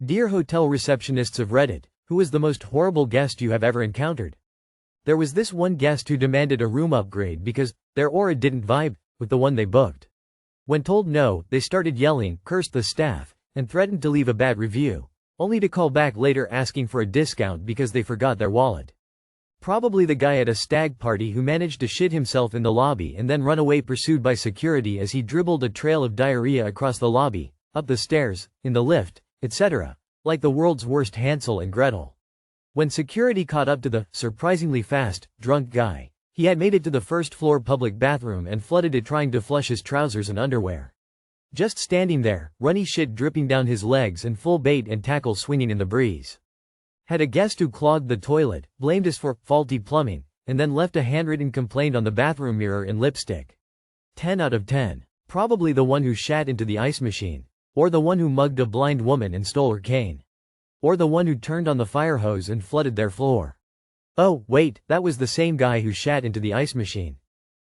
Dear hotel receptionists of Reddit, who is the most horrible guest you have ever encountered? There was this one guest who demanded a room upgrade because their aura didn't vibe with the one they booked. When told no, they started yelling, cursed the staff, and threatened to leave a bad review, only to call back later asking for a discount because they forgot their wallet. Probably the guy at a stag party who managed to shit himself in the lobby and then run away pursued by security as he dribbled a trail of diarrhea across the lobby, up the stairs, in the lift, etc. Like the world's worst Hansel and Gretel. When security caught up to the surprisingly fast, drunk guy, he had made it to the first-floor public bathroom and flooded it trying to flush his trousers and underwear. Just standing there, runny shit dripping down his legs and full bait and tackle swinging in the breeze. Had a guest who clogged the toilet, blamed us for faulty plumbing, and then left a handwritten complaint on the bathroom mirror in lipstick. 10 out of 10. Probably the one who shat into the ice machine. Or the one who mugged a blind woman and stole her cane. Or the one who turned on the fire hose and flooded their floor. Oh, wait, that was the same guy who shat into the ice machine.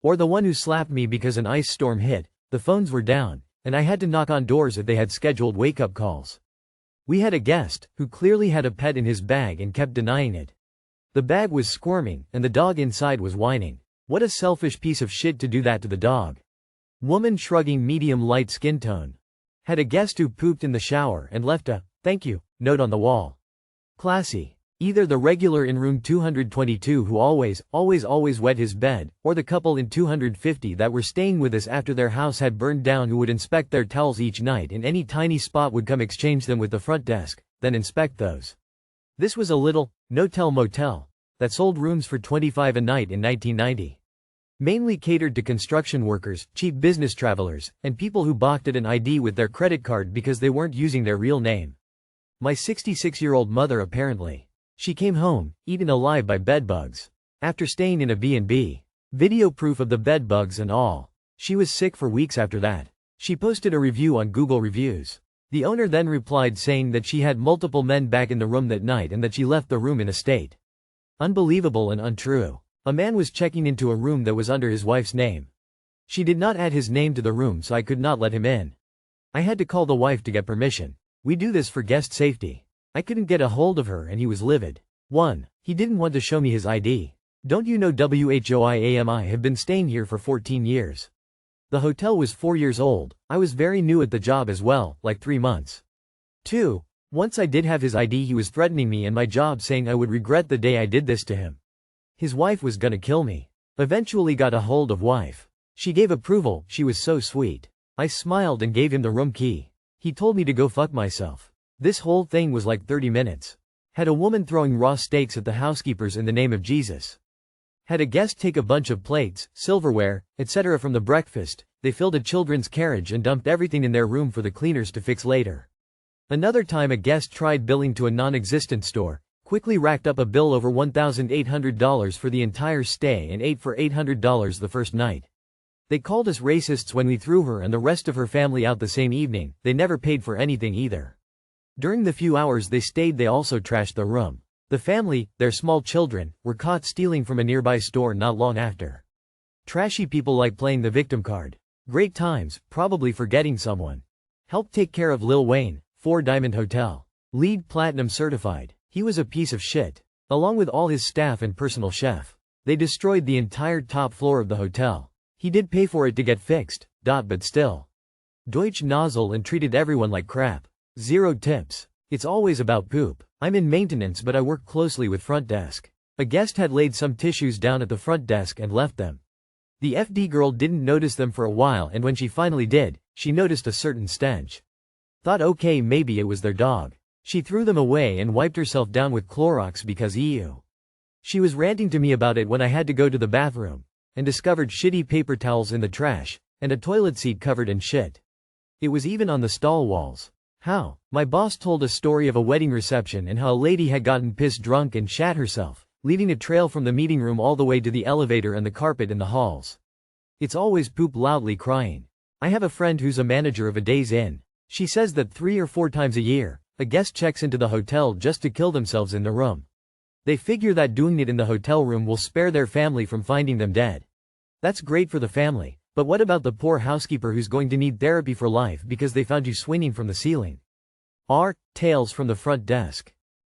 Or the one who slapped me because an ice storm hit, the phones were down, and I had to knock on doors if they had scheduled wake-up calls. We had a guest, who clearly had a pet in his bag and kept denying it. The bag was squirming, and the dog inside was whining. What a selfish piece of shit to do that to the dog. Woman shrugging medium-light skin tone. Had a guest who pooped in the shower and left a, "thank you," note on the wall. Classy. Either the regular in room 222 who always wet his bed, or the couple in 250 that were staying with us after their house had burned down who would inspect their towels each night and any tiny spot would come exchange them with the front desk, then inspect those. This was a little, no-tell motel, that sold rooms for $25 a night in 1990. Mainly catered to construction workers, cheap business travelers, and people who balked at an ID with their credit card because they weren't using their real name. My 66-year-old mother apparently. She came home, eaten alive by bedbugs. After staying in a B&B. Video proof of the bedbugs and all. She was sick for weeks after that. She posted a review on Google Reviews. The owner then replied saying that she had multiple men back in the room that night and that she left the room in a state. Unbelievable and untrue. A man was checking into a room that was under his wife's name. She did not add his name to the room so I could not let him in. I had to call the wife to get permission. We do this for guest safety. I couldn't get a hold of her and he was livid. 1. He didn't want to show me his ID. Don't you know WHOIAMI have been staying here for 14 years. The hotel was 4 years old. I was very new at the job as well, like 3 months. 2. Once I did have his ID he was threatening me and my job saying I would regret the day I did this to him. His wife was gonna kill me. Eventually got a hold of wife. She gave approval, she was so sweet. I smiled and gave him the room key. He told me to go fuck myself. This whole thing was like 30 minutes. Had a woman throwing raw steaks at the housekeepers in the name of Jesus. Had a guest take a bunch of plates, silverware, etc. from the breakfast. They filled a children's carriage and dumped everything in their room for the cleaners to fix later. Another time a guest tried billing to a non-existent store. Quickly racked up a bill over $1,800 for the entire stay and ate for $800 the first night. They called us racists when we threw her and the rest of her family out the same evening. They never paid for anything either. During the few hours they stayed they also trashed the room. The family, their small children, were caught stealing from a nearby store not long after. Trashy people like playing the victim card. Great times, probably forgetting someone. Helped take care of Lil Wayne, 4 Diamond Hotel. LEED Platinum certified. He was a piece of shit. Along with all his staff and personal chef. They destroyed the entire top floor of the hotel. He did pay for it to get fixed, but still. Deutsch nozzle and treated everyone like crap. 0 tips. It's always about poop. I'm in maintenance but I work closely with front desk. A guest had laid some tissues down at the front desk and left them. The FD girl didn't notice them for a while and when she finally did, she noticed a certain stench. Thought okay maybe it was their dog. She threw them away and wiped herself down with Clorox because ew. She was ranting to me about it when I had to go to the bathroom, and discovered shitty paper towels in the trash, and a toilet seat covered in shit. It was even on the stall walls. How? My boss told a story of a wedding reception and how a lady had gotten pissed drunk and shat herself, leaving a trail from the meeting room all the way to the elevator and the carpet in the halls. It's always poop loudly crying. I have a friend who's a manager of a Days Inn. She says that 3 or 4 times a year, a guest checks into the hotel just to kill themselves in the room. They figure that doing it in the hotel room will spare their family from finding them dead. That's great for the family, but what about the poor housekeeper who's going to need therapy for life because they found you swinging from the ceiling? R. Tales from the front desk.